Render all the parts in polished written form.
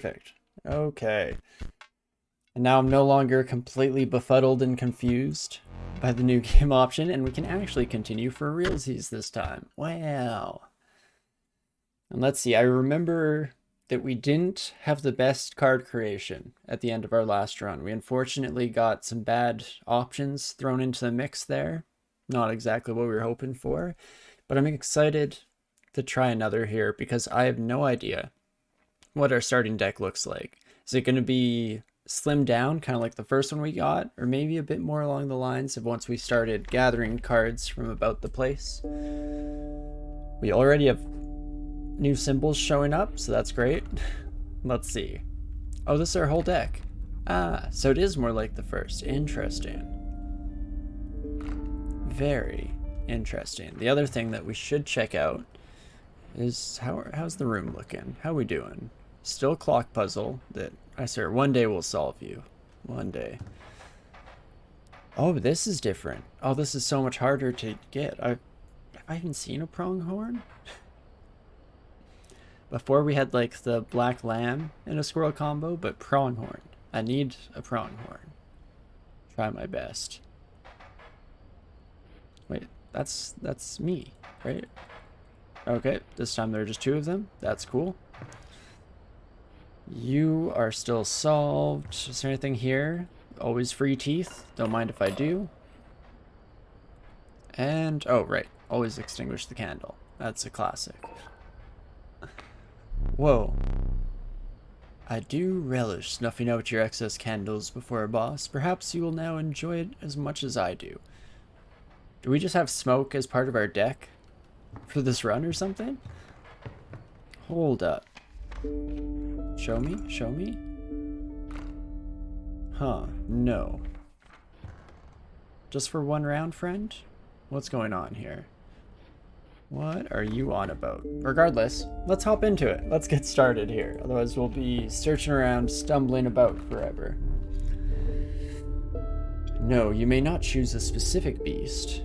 Perfect. Okay. And now I'm no longer completely befuddled and confused by the new game option, and we can actually continue for realsies this time. Wow. And let's see, I remember that we didn't have the best card creation at the end of our last run. We unfortunately got some bad options thrown into the mix there. Not exactly what we were hoping for, but I'm excited to try another here because I have no idea what our starting deck looks like. Is it going to be slimmed down, kind of like the first one we got, or maybe a bit more along the lines of once we started gathering cards from about the place? We already have new symbols showing up, so that's great. Let's see. Oh, this is our whole deck. Ah, so it is more like the first. Interesting. Very interesting. The other thing that we should check out is how's the room looking? How we doing? Still clock puzzle that I swear one day we'll solve you. One day. Oh, this is different. Oh, this is so much harder to get. Have I even seen a pronghorn? Before we had like the black lamb and a squirrel combo, but pronghorn. I need a pronghorn. Try my best. Wait, that's me, right? Okay, this time there are just two of them. That's cool. You are still solved. Is there anything here? Always free teeth. Don't mind if I do. And, oh, right. Always extinguish the candle. That's a classic. Whoa. I do relish snuffing out your excess candles before a boss. Perhaps you will now enjoy it as much as I do. Do we just have smoke as part of our deck for this run or something? Hold up. Show me? Show me? Huh, no. Just for one round, friend? What's going on here? What are you on about? Regardless, let's hop into it. Let's get started here. Otherwise we'll be searching around, stumbling about forever. No, you may not choose a specific beast.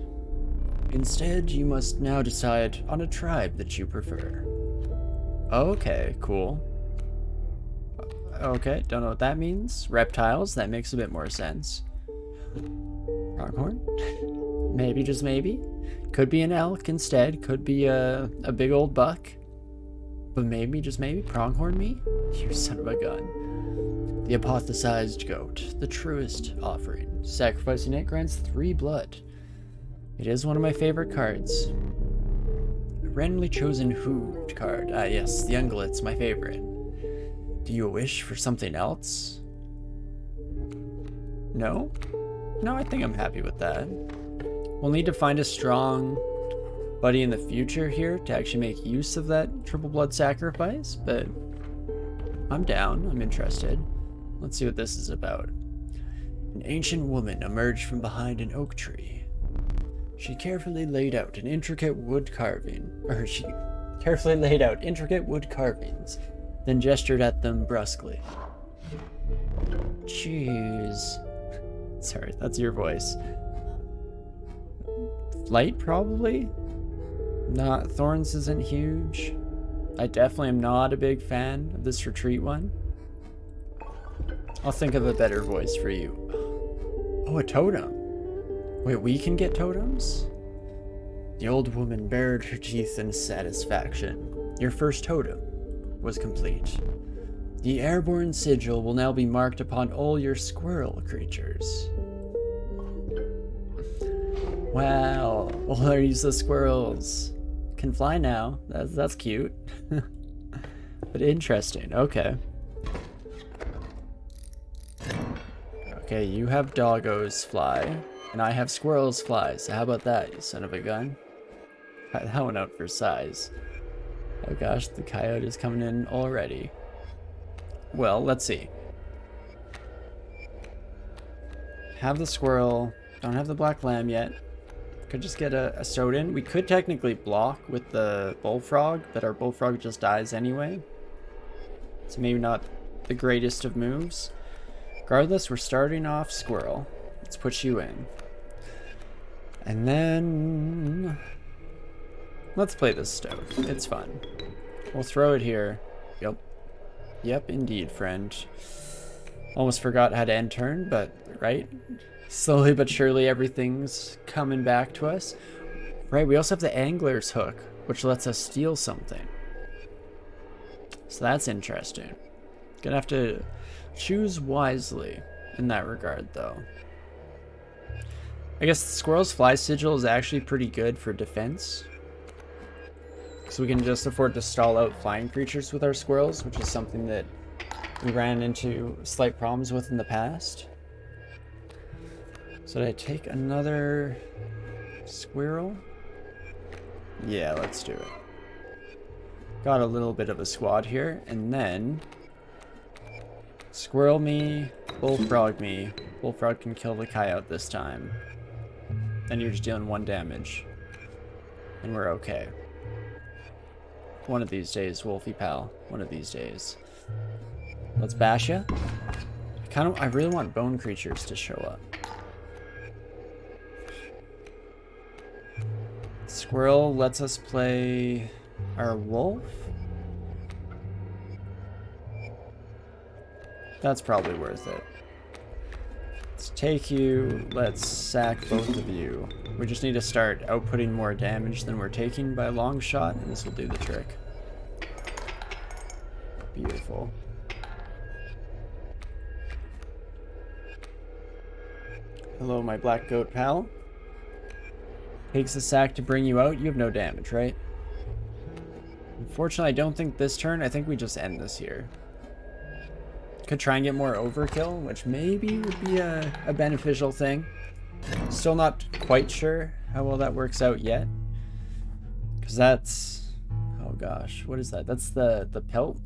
Instead, you must now decide on a tribe that you prefer. Okay, cool. Okay, don't know what that means. Reptiles, that makes a bit more sense. Pronghorn? Maybe, just maybe. Could be an elk instead. Could be a big old buck. But maybe, just maybe, pronghorn me? You son of a gun. The apothesized goat. The truest offering. Sacrificing it grants 3 blood. It is one of my favorite cards. A randomly chosen hooved card. Ah yes, the ungulate's my favorite. Do you wish for something else? No? No, I think I'm happy with that. We'll need to find a strong buddy in the future here to actually make use of that triple blood sacrifice, but I'm down. I'm interested. Let's see what this is about. An ancient woman emerged from behind an oak tree. She carefully laid out intricate wood carvings, then gestured at them brusquely. Jeez. Sorry, that's your voice. Light, probably? Not, Thorns isn't huge. I definitely am not a big fan of this retreat one. I'll think of a better voice for you. Oh, a totem. Wait, we can get totems? The old woman bared her teeth in satisfaction. Your first totem was complete. The airborne sigil will now be marked upon all your squirrel creatures. Wow, all our useless squirrels can fly now. That's cute. But interesting, okay. Okay, you have doggos fly, and I have squirrels fly, so how about that, you son of a gun? Try that one out for size. Oh gosh, the coyote is coming in already. Well, let's see. Have the squirrel, don't have the black lamb yet. Could just get a Sodin. We could technically block with the bullfrog, but our bullfrog just dies anyway. So maybe not the greatest of moves. Regardless, we're starting off squirrel. Let's put you in. And then let's play this stove. It's fun. We'll throw it here. Yep. Yep, indeed, friend. Almost forgot how to end turn, but right? Slowly but surely everything's coming back to us. Right, we also have the angler's hook, which lets us steal something. So that's interesting. Gonna have to choose wisely in that regard, though. I guess the Squirrel's Fly Sigil is actually pretty good for defense. So we can just afford to stall out flying creatures with our squirrels, which is something that we ran into slight problems with in the past. So did I take another squirrel? Yeah, let's do it. Got a little bit of a squad here, and then squirrel me, bullfrog me. Bullfrog can kill the coyote this time. Then you're just dealing 1 damage. And we're okay. One of these days, Wolfie pal. One of these days. Let's bash ya. I really want bone creatures to show up. Squirrel lets us play our wolf. That's probably worth it. Let's take you. Let's sack both of you. We just need to start outputting more damage than we're taking by a long shot, and this will do the trick. Beautiful. Hello, my black goat pal. Takes a sack to bring you out. You have no damage, right? Unfortunately, I don't think this turn. I think we just end this here. Could try and get more overkill, which maybe would be a beneficial thing. Still not quite sure how well that works out yet. Because that's... oh gosh, what is that? That's the pelt?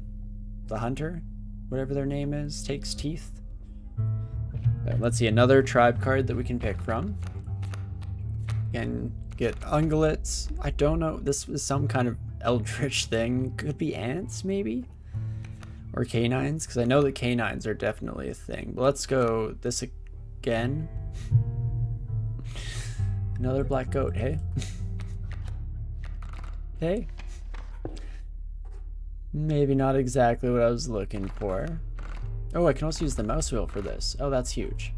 The hunter? Whatever their name is. Takes teeth. Okay, let's see, another tribe card that we can pick from. Again, get ungulates. I don't know. This is some kind of eldritch thing. Could be ants, maybe? Or canines, because I know that canines are definitely a thing. But let's go this again. Another black goat, hey? Hey? Maybe not exactly what I was looking for. Oh, I can also use the mouse wheel for this. Oh, that's huge.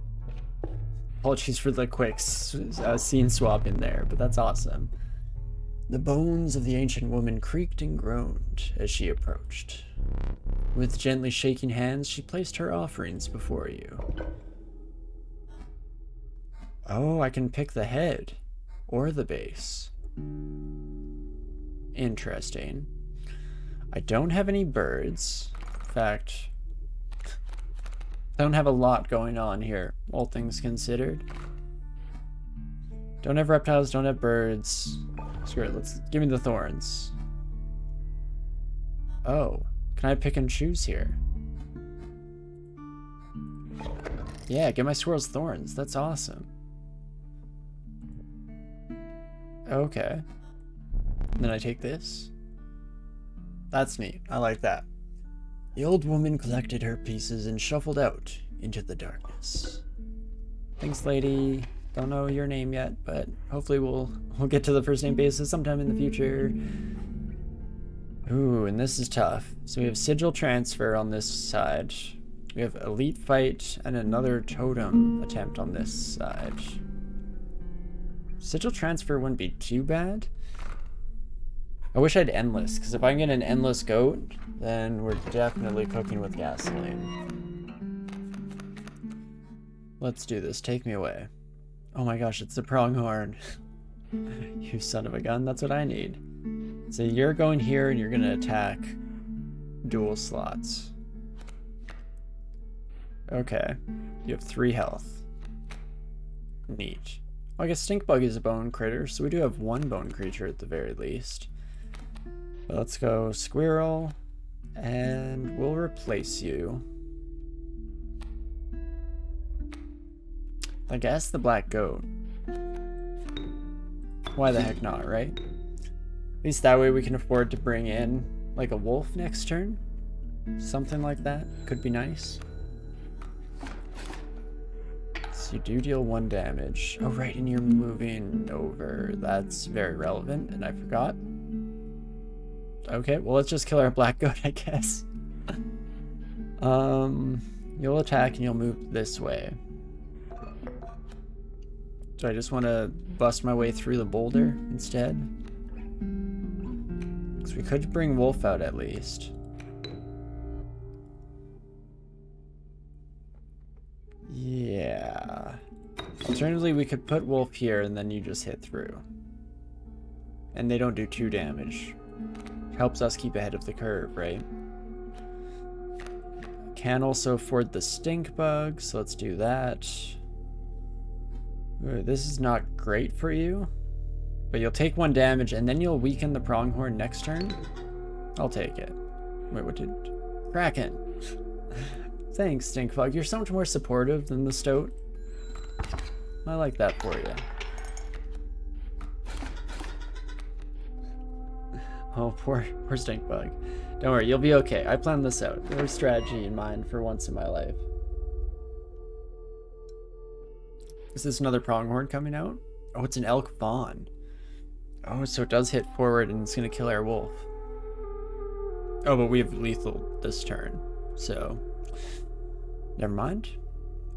Apologies for the quick scene swap in there, but that's awesome. The bones of the ancient woman creaked and groaned as she approached. With gently shaking hands, she placed her offerings before you. Oh, I can pick the head or the base. Interesting. I don't have any birds. In fact, I don't have a lot going on here, all things considered. Don't have reptiles, don't have birds. Screw it, let's give me the thorns. Oh, can I pick and choose here? Yeah, get my squirrel's thorns. That's awesome. Okay. And then I take this. That's neat. I like that. The old woman collected her pieces and shuffled out into the darkness. Thanks, lady. Don't know your name yet, but hopefully we'll get to the first name basis sometime in the future. Ooh, and this is tough. So we have Sigil Transfer on this side. We have Elite Fight and another Totem attempt on this side. Sigil Transfer wouldn't be too bad. I wish I had Endless, because if I can get an Endless Goat, then we're definitely cooking with gasoline. Let's do this. Take me away. Oh my gosh, it's the pronghorn. You son of a gun, that's what I need. So you're going here and you're going to attack dual slots. Okay. You have 3 health. Neat. Well, I guess Stinkbug is a bone critter, so we do have 1 bone creature at the very least. But let's go Squirrel, and we'll replace you. I guess the black goat. Why the heck not, right? At least that way we can afford to bring in like a wolf next turn. Something like that could be nice. So you do deal 1 damage. Oh right, and you're moving over. That's very relevant, and I forgot. Okay, well let's just kill our black goat, I guess. You'll attack and you'll move this way. So I just want to bust my way through the boulder instead. Because we could bring Wolf out at least. Yeah. Alternatively, we could put Wolf here and then you just hit through. And they don't do 2 damage. Helps us keep ahead of the curve, right? Can also afford the stink bug, so let's do that. Ooh, this is not great for you, but you'll take 1 damage and then you'll weaken the pronghorn next turn. I'll take it. Wait, what did... Kraken. Thanks, stink bug. You're so much more supportive than the stoat. I like that for you. Oh, poor stink bug. Don't worry, you'll be okay. I planned this out. There was strategy in mind for once in my life. Is this another pronghorn coming out? Oh, it's an elk fawn. Oh, so it does hit forward and it's going to kill our wolf. Oh, but we have lethal this turn. So, never mind.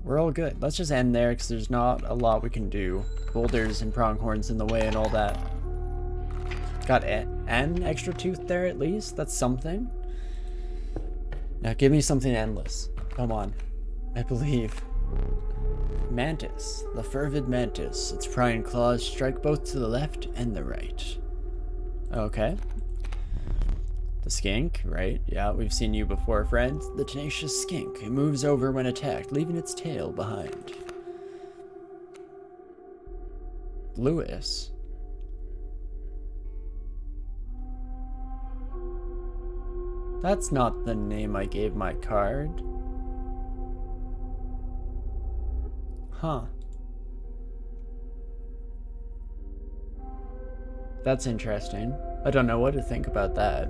We're all good. Let's just end there because there's not a lot we can do. Boulders and pronghorns in the way and all that. Got an extra tooth there at least. That's something. Now give me something endless. Come on. I believe. Mantis. The fervid mantis. Its prying claws strike both to the left and the right. Okay. The skink, right? Yeah, we've seen you before, friend. The tenacious skink. It moves over when attacked, leaving its tail behind. Lewis. That's not the name I gave my card. Huh. That's interesting. I don't know what to think about that.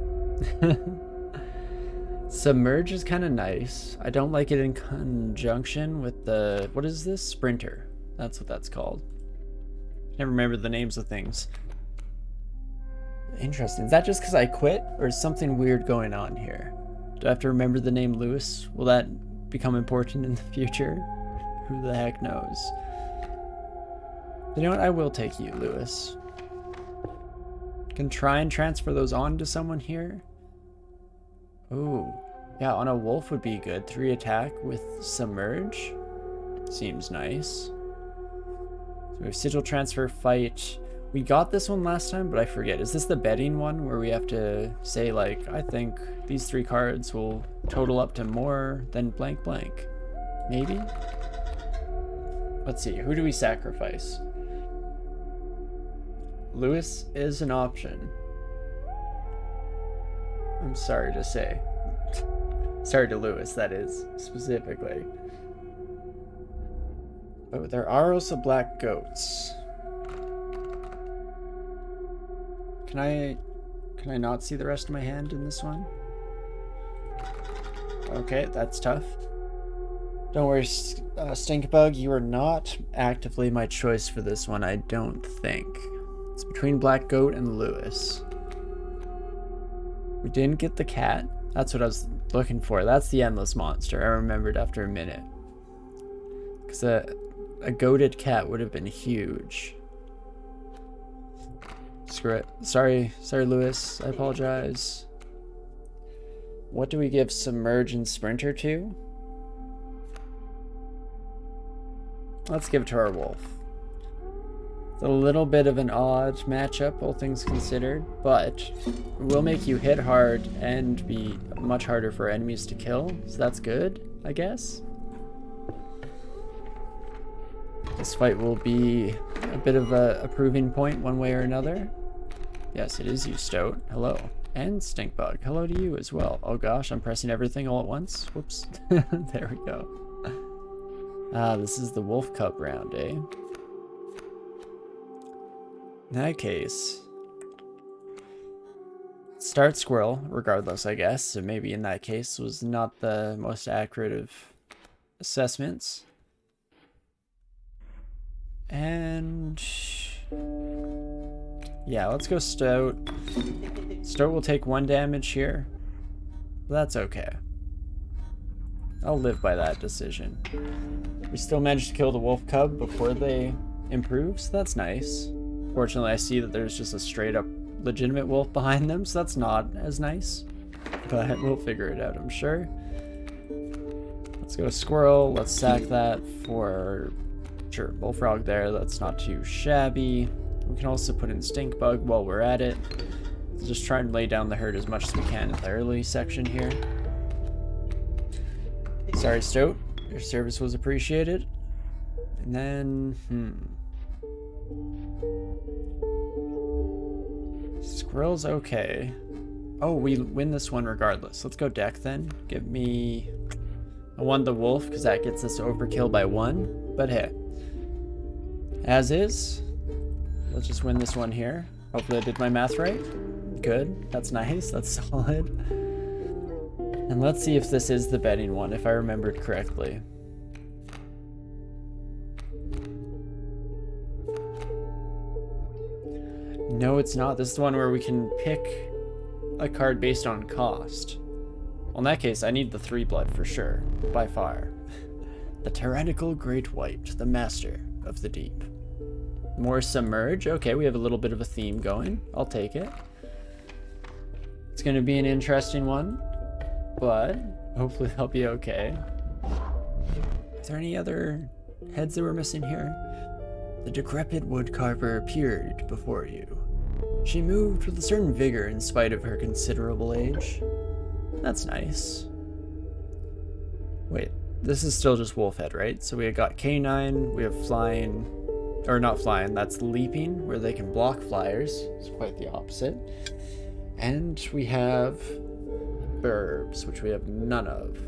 Submerge is kind of nice. I don't like it in conjunction with the... What is this? Sprinter. That's what that's called. Can't remember the names of things. Interesting. Is that just because I quit? Or is something weird going on here? Do I have to remember the name Lewis? Will that become important in the future? Who the heck knows? You know what? I will take you, Lewis. Can try and transfer those on to someone here. Ooh. Yeah, on a wolf would be good. 3 attack with submerge. Seems nice. So we have sigil transfer, fight. We got this one last time, but I forget. Is this the betting one where we have to say, like, I think these 3 cards will total up to more than blank blank? Maybe? Let's see. Who do we sacrifice? Lewis is an option. I'm sorry to say. Sorry to Lewis, that is, specifically. But there are also black goats. Can I not see the rest of my hand in this one? Okay, that's tough. Don't worry, Stinkbug, you are not actively my choice for this one, I don't think. It's between Black Goat and Lewis. We didn't get the cat. That's what I was looking for. That's the endless monster. I remembered after a minute. Because a goated cat would have been huge. Screw it. Sorry, Lewis. I apologize. What do we give Submerge and Sprinter to? Let's give it to our wolf. It's a little bit of an odd matchup, all things considered, but it will make you hit hard and be much harder for enemies to kill, so that's good, I guess. This fight will be a bit of a proving point one way or another. Yes, it is you, Stoat. Hello. And Stinkbug. Hello to you as well. Oh gosh, I'm pressing everything all at once. Whoops. There we go. Ah, this is the Wolf Cup round, eh? In that case, start squirrel, regardless, I guess. So maybe in that case was not the most accurate of assessments. And yeah, let's go Stoat. Stoat will take 1 damage here. But that's okay. I'll live by that decision. We still managed to kill the wolf cub before they improve, so that's nice. Fortunately, I see that there's just a straight up legitimate wolf behind them, so that's not as nice. But we'll figure it out, I'm sure. Let's go squirrel. Let's sack that for, sure, bullfrog there. That's not too shabby. We can also put in stink bug while we're at it. Let's just try and lay down the herd as much as we can in the early section here. Sorry, Stoat. Your service was appreciated. And then, Squirrel's okay. Oh, we win this one regardless. Let's go deck then. Give me... I won the wolf because that gets us to overkill by 1. But hey, as is. Let's just win this one here. Hopefully I did my math right. Good. That's nice. That's solid. And let's see if this is the betting one, if I remembered correctly. No, it's not. This is the one where we can pick a card based on cost. Well, in that case, I need the 3 blood for sure, by far. The tyrannical great white, the master of the deep. More submerge. Okay, we have a little bit of a theme going. I'll take it. It's going to be an interesting one, but hopefully they'll be okay. Is there any other heads that we're missing here? The decrepit woodcarver appeared before you. She moved with a certain vigor in spite of her considerable age. That's nice. Wait, this is still just wolf head, right? So we got K9, we have flying, or not flying, that's leaping, where they can block flyers. It's quite the opposite. And we have burbs, which we have none of.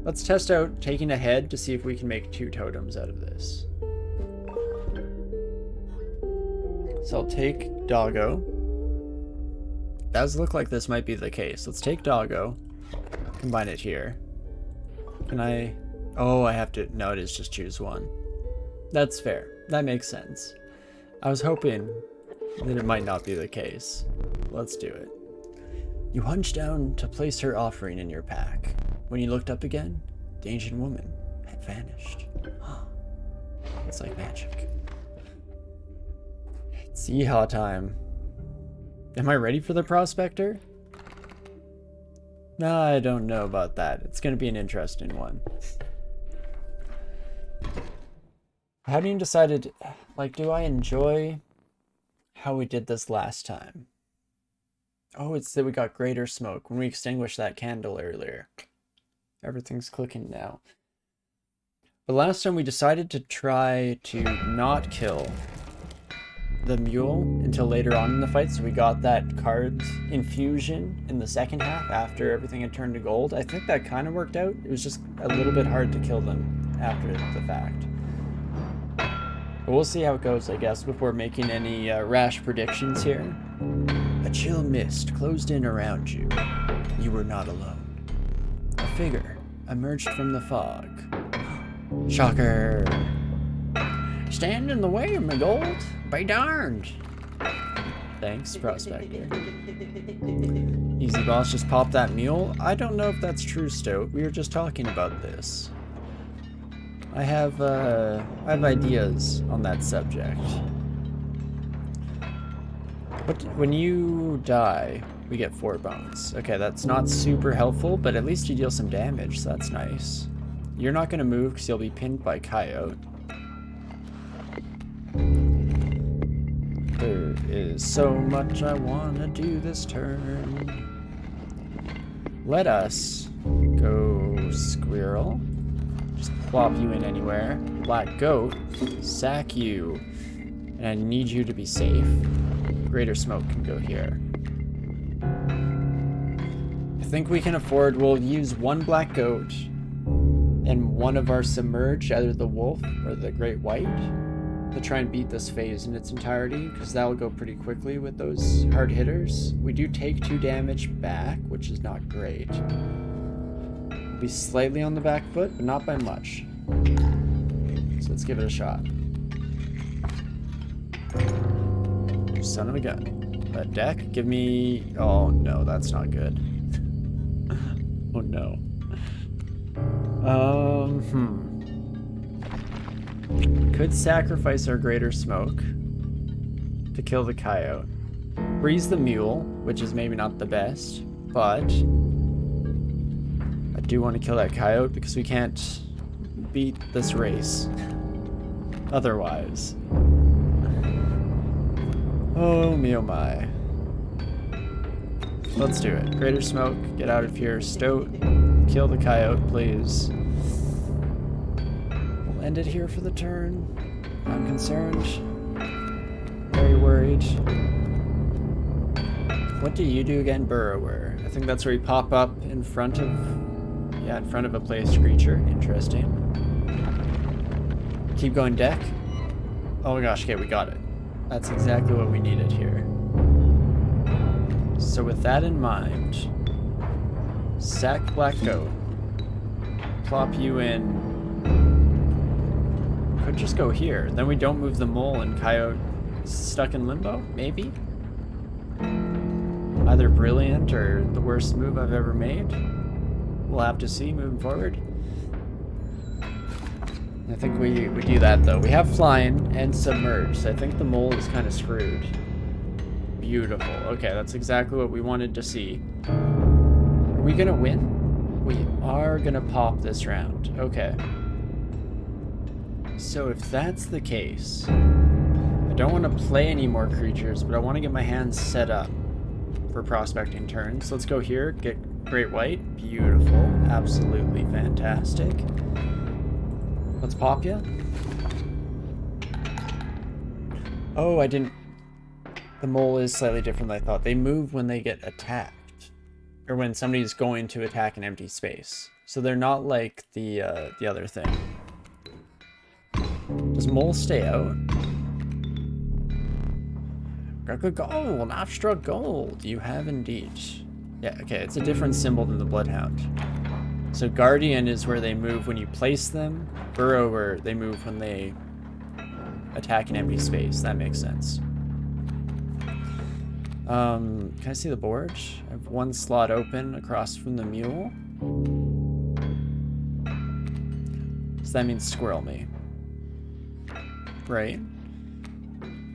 Let's test out taking a head to see if we can make 2 totems out of this. So I'll take Doggo. Does look like this might be the case. Let's take Doggo, combine it here. Can I? Oh, I have to. No, it is just choose one. That's fair. That makes sense. I was hoping that it might not be the case. Let's do it. You hunched down to place her offering in your pack. When you looked up again, the ancient woman had vanished. It's like magic. It's yeehaw time. Am I ready for the prospector? No, I don't know about that. It's going to be an interesting one. I haven't even decided, like, do I enjoy how we did this last time? Oh, it's that we got greater smoke when we extinguished that candle earlier. Everything's clicking now. But last time we decided to try to not kill the mule until later on in the fight, so we got that card infusion in the second half after everything had turned to gold. I think that kind of worked out. It was just a little bit hard to kill them after the fact. But we'll see how it goes, I guess, before making any rash predictions here. A chill mist closed in around you. You were not alone. A figure emerged from the fog. Shocker! Stand in the way of my gold? Be darned! Thanks, Prospector. Easy boss, just pop that mule? I don't know if that's true, Stoat. We were just talking about this. I have ideas on that subject. But when you die, we get 4 bones. Okay, that's not super helpful, but at least you deal some damage, so that's nice. You're not going to move because you'll be pinned by Coyote. There is so much I want to do this turn. Let us go squirrel. Just plop you in anywhere. Black goat, sack you. And I need you to be safe. Greater smoke can go here. I think we can afford, we'll use 1 black goat and 1 of our submerged, either the wolf or the great white, to try and beat this phase in its entirety, because that will go pretty quickly with those hard hitters. We do take 2 damage back, which is not great. We'll be slightly on the back foot, but not by much. So let's give it a shot. Son of a gun. That deck, give me... Oh no, that's not good. Oh no. could sacrifice our greater smoke to kill the coyote. Freeze the mule, which is maybe not the best, but I do want to kill that coyote because we can't beat this race otherwise. Oh me oh my. Let's do it. Greater smoke, get out of here. Stoat, kill the coyote, please. We'll end it here for the turn. I'm concerned. Very worried. What do you do again, Burrower? I think that's where you pop up in front of... yeah, in front of a placed creature. Interesting. Keep going deck. Oh my gosh, okay, we got it. That's exactly what we needed here. So with that in mind, sack Black Goat. Plop you in. Could just go here. Then we don't move the mole and coyote is stuck in limbo, maybe? Either brilliant or the worst move I've ever made. We'll have to see moving forward. I think we do that though. We have flying and submerged, so I think the mole is kind of screwed. Beautiful. Okay, that's exactly what we wanted to see. Are we gonna win? We are gonna pop this round. Okay. So if that's the case, I don't want to play any more creatures, but I want to get my hands set up for prospecting turns. Let's go here, get Great White. Beautiful. Absolutely fantastic. Let's pop ya. Oh, I didn't... The mole is slightly different than I thought. They move when they get attacked. Or when somebody's going to attack an empty space. So they're not like the other thing. Does mole stay out? Got gold! Abstract gold! You have indeed. Yeah, okay, it's a different symbol than the Bloodhound. So Guardian is where they move when you place them. Burrower, they move when they attack an empty space. That makes sense. Can I see the board? I have one slot open across from the mule. So that means squirrel me. Right?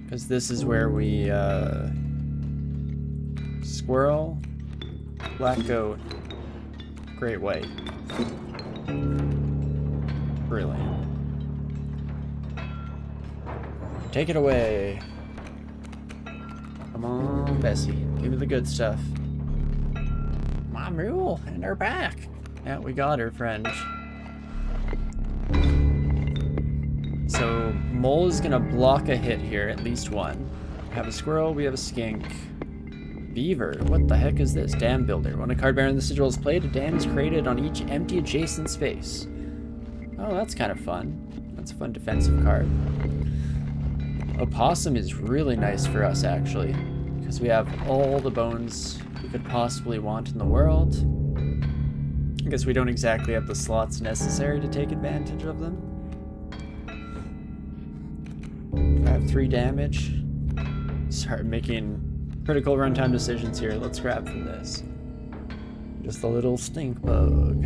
Because this is where we, squirrel, Black Goat, Great White. Brilliant. Take it away. Come on, Bessie. Give me the good stuff. My mule, and her back. Yeah, we got her, friend. So, mole is gonna block a hit here, at least one. We have a squirrel, we have a skink. Beaver, what the heck is this? Dam builder. When a card bearer in the sigil is played, a dam is created on each empty adjacent space. Oh, that's kind of fun. That's a fun defensive card. Opossum is really nice for us, actually, because we have all the bones we could possibly want in the world. I guess we don't exactly have the slots necessary to take advantage of them. I have 3 damage. Start making critical runtime decisions here. Let's grab from this. Just a little stink bug.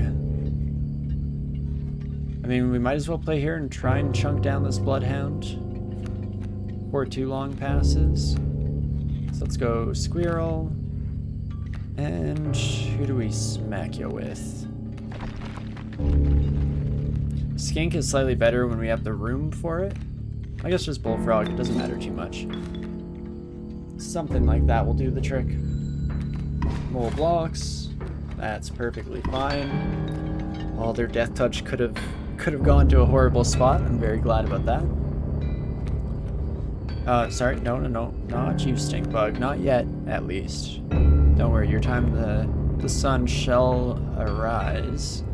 I mean, we might as well play here and try and chunk down this Bloodhound before too long passes. So let's go Squirrel. And who do we smack you with? Skink is slightly better when we have the room for it. I guess just Bullfrog, it doesn't matter too much. Something like that will do the trick. Mole blocks. That's perfectly fine. All their death touch could have gone to a horrible spot. I'm very glad about that. Sorry, no, not you, stink bug. Not yet, at least. Don't worry, your time the sun shall arise.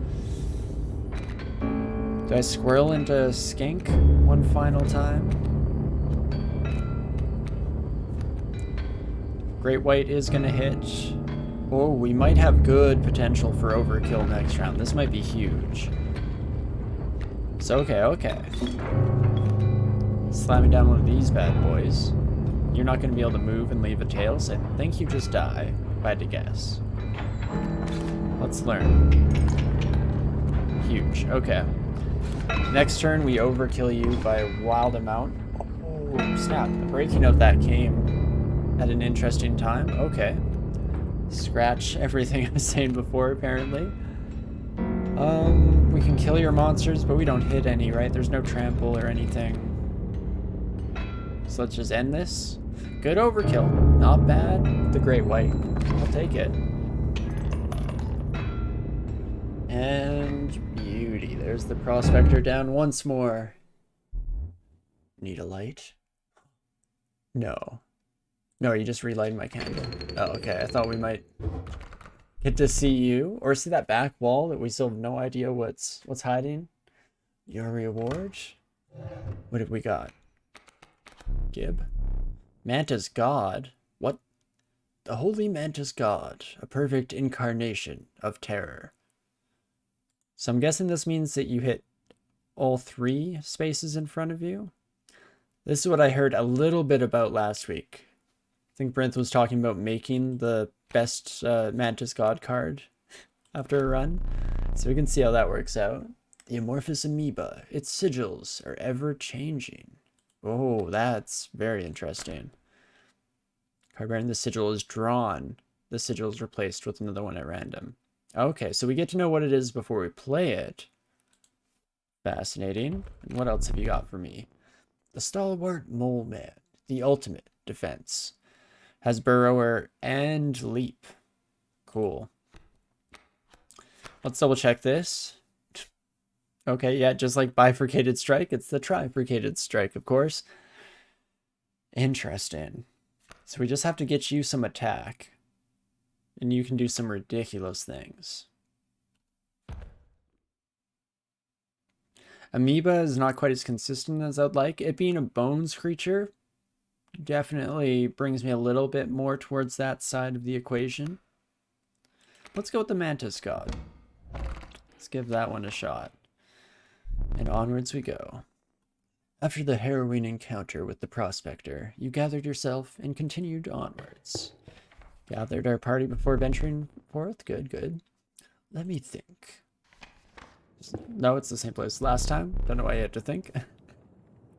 Do I squirrel into skink one final time? Great White is gonna hit. Oh, we might have good potential for overkill next round. This might be huge. So, okay. Slamming down one of these bad boys. You're not gonna be able to move and leave a tail, so I think you just die, if I had to guess. Let's learn. Huge, okay. Next turn, we overkill you by a wild amount. Oh, snap. The breaking of that came at an interesting time. Okay. Scratch everything I was saying before, apparently. We can kill your monsters, but we don't hit any, right? There's no trample or anything. So let's just end this. Good overkill. Not bad. The Great White. I'll take it. And beauty. There's the Prospector down once more. Need a light? No. No, you just relighted my candle. Oh, okay. I thought we might get to see you or see that back wall that we still have no idea what's hiding. Your reward? What have we got? Gib? Manta's God? What? The Holy Manta's God, a perfect incarnation of terror. So I'm guessing this means that you hit all 3 spaces in front of you. This is what I heard a little bit about last week. I think Brinth was talking about making the best Mantis God card after a run. So we can see how that works out. The amorphous amoeba. Its sigils are ever changing. Oh, that's very interesting. Card bearing the sigil is drawn. The sigil is replaced with another one at random. Okay, so we get to know what it is before we play it. Fascinating. And what else have you got for me? The Stalwart Mole Man. The ultimate defense. Has Burrower and Leap. Cool. Let's double check this. Okay, yeah, just like Bifurcated Strike, it's the Trifurcated Strike, of course. Interesting. So we just have to get you some attack. And you can do some ridiculous things. Amoeba is not quite as consistent as I'd like. It being a bones creature definitely brings me a little bit more towards that side of the equation. Let's go with the Mantis God. Let's give that one a shot. And onwards we go. After the harrowing encounter with the Prospector, you gathered yourself and continued onwards. Gathered our party before venturing forth? Good, good. Let me think. No, it's the same place last time. Don't know why you had to think.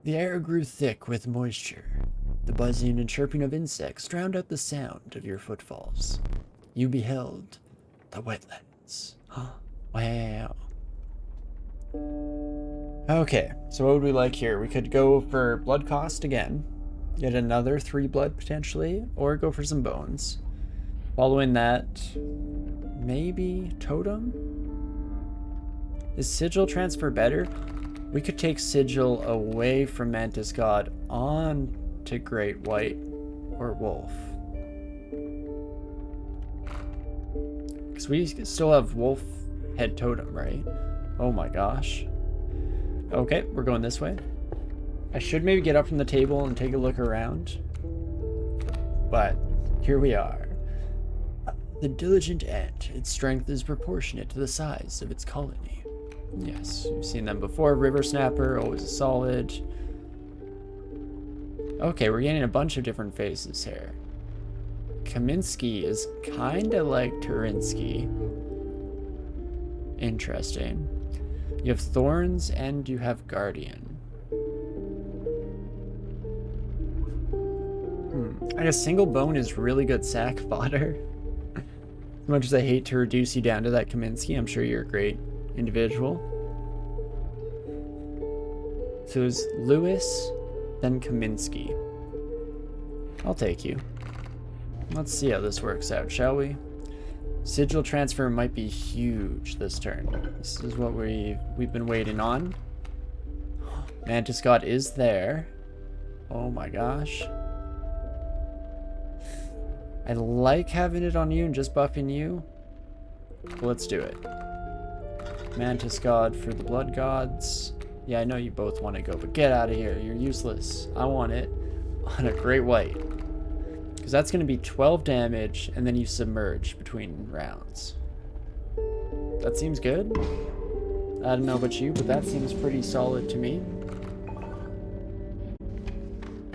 The air grew thick with moisture. The buzzing and chirping of insects drowned out the sound of your footfalls. You beheld the wetlands. Wow. Okay, so what would we like here? We could go for blood cost again. Get another 3 blood potentially, or go for some bones. Following that, maybe totem? Is sigil transfer better? We could take sigil away from Mantis God on to Great White or Wolf. Because we still have Wolf head totem, right? Oh my gosh. Okay, we're going this way. I should maybe get up from the table and take a look around. But here we are. The diligent ant. Its strength is proportionate to the size of its colony. Yes, you've seen them before. River Snapper, always a solid. Okay, we're getting a bunch of different faces here. Kaminsky is kind of like Turinsky. Interesting. You have Thorns and you have Guardian. I guess single bone is really good sack fodder. As much as I hate to reduce you down to that Kaminsky, I'm sure you're a great individual. So it was Lewis, then Kaminsky. I'll take you. Let's see how this works out, shall we? Sigil transfer might be huge this turn. This is what we've been waiting on. Mantis God is there. Oh my gosh. I like having it on you and just buffing you. Let's do it. Mantis God for the Blood Gods. Yeah, I know you both want to go, but get out of here. You're useless. I want it on a Great White. Because that's going to be 12 damage, and then you submerge between rounds. That seems good. I don't know about you, but that seems pretty solid to me.